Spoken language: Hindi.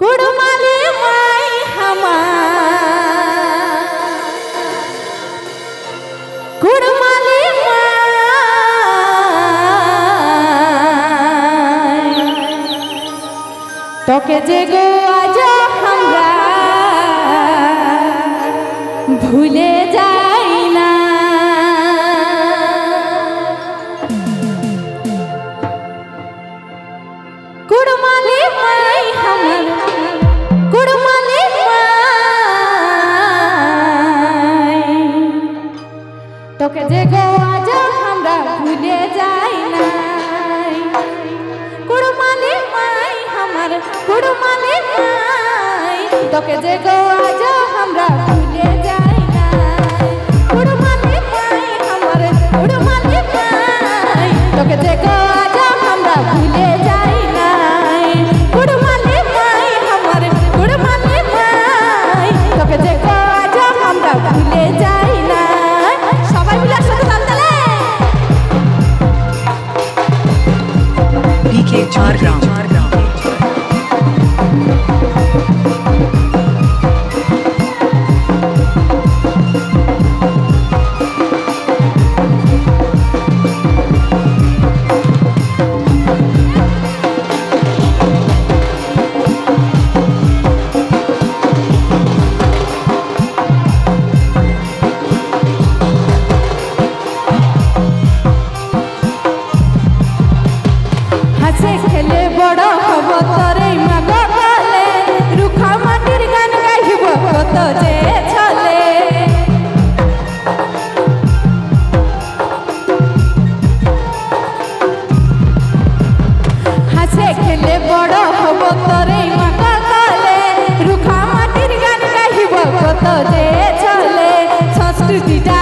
कुड़माली माई हमार कुड़माली माई तोके जे गो आजा हमरा भूले जाई ना कुड़माली माई हमर कुड़माली माई तोके जे गो आजा हमरा भूले जाई ना कुड़माली माई हमर कुड़माली माई तोके जे गो आजा हमरा भूले जाई ना कुड़माली माई हमर कुड़माली माई तोके जे गो आजा हमरा भूले जाई ना कुड़माली माई हमर कुड़माली माई तोके जे गो आजा हमरा भूले जाई ना সবাই মিলে একসাথে তালে PK Jhargram হাসে খেলে বড় হব তরে মাগ বলে রুখা মাটির গান গাইব কত যে ছলে হাসে খেলে বড় হব তরে মাগ বলে রুখা মাটির গান গাইব কত যে ছলে সংস্কৃতিটা